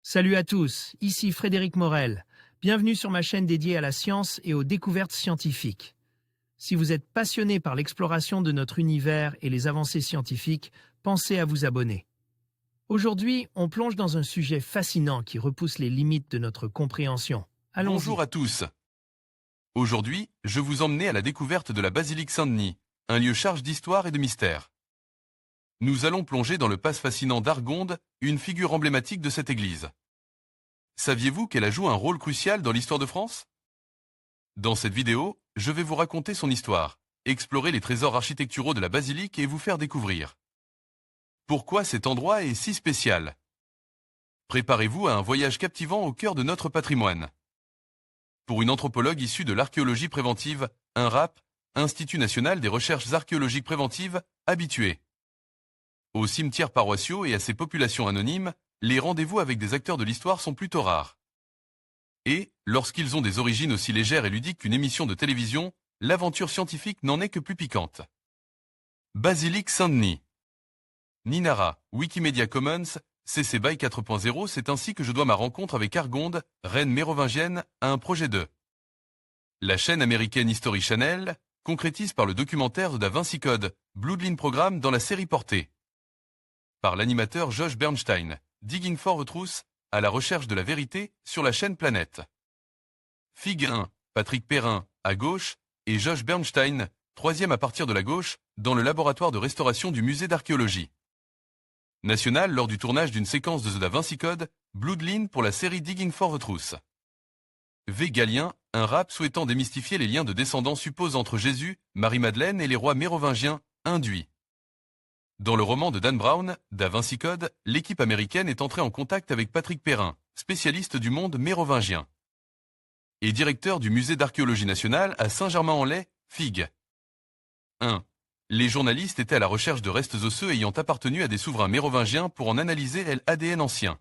Salut à tous, ici Frédéric Morel. Bienvenue sur ma chaîne dédiée à la science et aux découvertes scientifiques. Si vous êtes passionné par l'exploration de notre univers et les avancées scientifiques, pensez à vous abonner. Aujourd'hui, on plonge dans un sujet fascinant qui repousse les limites de notre compréhension. Bonjour Allons-y. à tous. Aujourd'hui, je vous emmène à la découverte de la basilique Saint-Denis, un lieu chargé d'histoire et de mystère. Nous allons plonger dans le passe fascinant d'Argonde, une figure emblématique de cette église. Saviez-vous qu'elle a joué un rôle crucial dans l'histoire de France? Dans cette vidéo, je vais vous raconter son histoire, explorer les trésors architecturaux de la basilique et vous faire découvrir pourquoi cet endroit est si spécial. Préparez-vous à un voyage captivant au cœur de notre patrimoine. Pour une anthropologue issue de l'archéologie préventive, un RAP, Institut national des recherches archéologiques préventives, habitué. Aux cimetières paroissiaux et à ses populations anonymes, les rendez-vous avec des acteurs de l'histoire sont plutôt rares. Et, lorsqu'ils ont des origines aussi légères et ludiques qu'une émission de télévision, l'aventure scientifique n'en est que plus piquante. Basilique Saint-Denis. Ninara, Wikimedia Commons, CC BY 4.0. C'est ainsi que je dois ma rencontre avec Argonde, reine mérovingienne, à un projet de. La chaîne américaine History Channel concrétise par le documentaire de Da Vinci Code, Bloodline Programme dans la série portée par l'animateur Josh Bernstein, Digging for the Truth, à la recherche de la vérité, sur la chaîne Planète. Fig 1, Patrick Perrin, à gauche, et Josh Bernstein, troisième à partir de la gauche, dans le laboratoire de restauration du musée d'archéologie national lors du tournage d'une séquence de The Da Vinci Code, Bloodline pour la série Digging for the Truth. V. Galien, un rap souhaitant démystifier les liens de descendants supposés entre Jésus, Marie-Madeleine et les rois mérovingiens, induits. Dans le roman de Dan Brown, Da Vinci Code, l'équipe américaine est entrée en contact avec Patrick Perrin, spécialiste du monde mérovingien et directeur du musée d'archéologie nationale à Saint-Germain-en-Laye, Fig. 1. Les journalistes étaient à la recherche de restes osseux ayant appartenu à des souverains mérovingiens pour en analyser l'ADN ancien.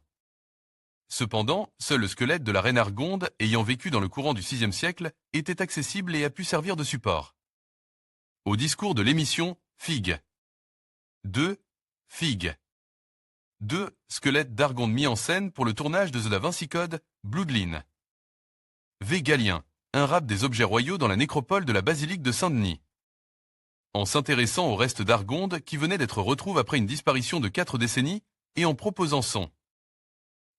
Cependant, seul le squelette de la reine Argonde, ayant vécu dans le courant du VIe siècle, était accessible et a pu servir de support. Au discours de l'émission, Fig. 2. Fig. 2. Squelette d'Argonde mis en scène pour le tournage de The Da Vinci Code, Bloodline. V. Galien, un rap des objets royaux dans la nécropole de la basilique de Saint-Denis. En s'intéressant au reste d'Argonde qui venait d'être retrouvé après une disparition de 4 décennies, et en proposant son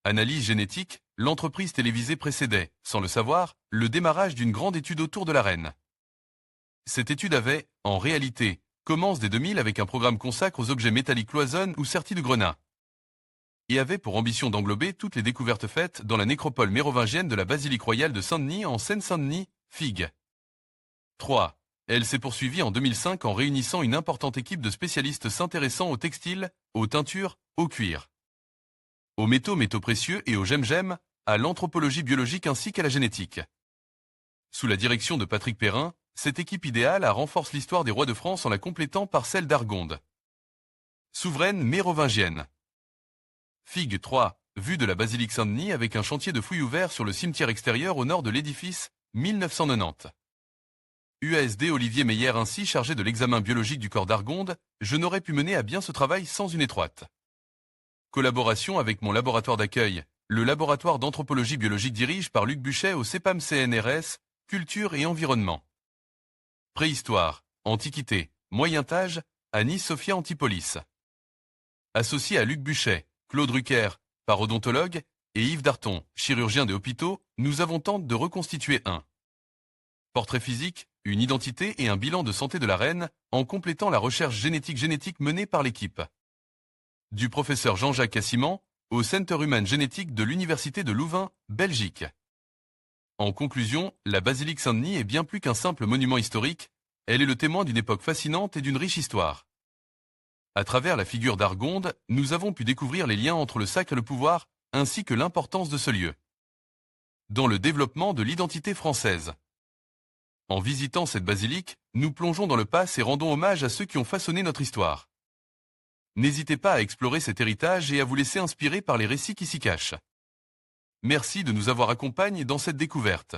analyse génétique, l'entreprise télévisée précédait, sans le savoir, le démarrage d'une grande étude autour de la reine. Cette étude avait, en réalité, commence dès 2000 avec un programme consacré aux objets métalliques cloisonnes ou sertis de grenat, et avait pour ambition d'englober toutes les découvertes faites dans la nécropole mérovingienne de la basilique royale de Saint-Denis en Seine-Saint-Denis, Fig. 3. Elle s'est poursuivie en 2005 en réunissant une importante équipe de spécialistes s'intéressant aux textiles, aux teintures, au cuir, aux métaux précieux et aux gemmes, à l'anthropologie biologique ainsi qu'à la génétique. Sous la direction de Patrick Perrin, cette équipe idéale renforce l'histoire des rois de France en la complétant par celle d'Argonde, souveraine mérovingienne. Fig 3, vue de la basilique Saint-Denis avec un chantier de fouilles ouvert sur le cimetière extérieur au nord de l'édifice, 1990. UASD Olivier Meyer ainsi chargé de l'examen biologique du corps d'Argonde, je n'aurais pu mener à bien ce travail sans une étroite collaboration avec mon laboratoire d'accueil, le laboratoire d'anthropologie biologique dirigé par Luc Buchet au CEPAM CNRS, Culture et Environnement. Préhistoire, Antiquité, Moyen-Âge, Annie Sophia Antipolis. Associé à Luc Buchet, Claude Rucker, parodontologue, et Yves Darton, chirurgien des hôpitaux, nous avons tenté de reconstituer un portrait physique, une identité et un bilan de santé de la reine, en complétant la recherche génétique menée par l'équipe du professeur Jean-Jacques Cassiman, au Center Human Génétique de l'Université de Louvain, Belgique. En conclusion, la basilique Saint-Denis est bien plus qu'un simple monument historique, elle est le témoin d'une époque fascinante et d'une riche histoire. À travers la figure d'Argonde, nous avons pu découvrir les liens entre le sacre et le pouvoir, ainsi que l'importance de ce lieu dans le développement de l'identité française. En visitant cette basilique, nous plongeons dans le passé et rendons hommage à ceux qui ont façonné notre histoire. N'hésitez pas à explorer cet héritage et à vous laisser inspirer par les récits qui s'y cachent. Merci de nous avoir accompagnés dans cette découverte.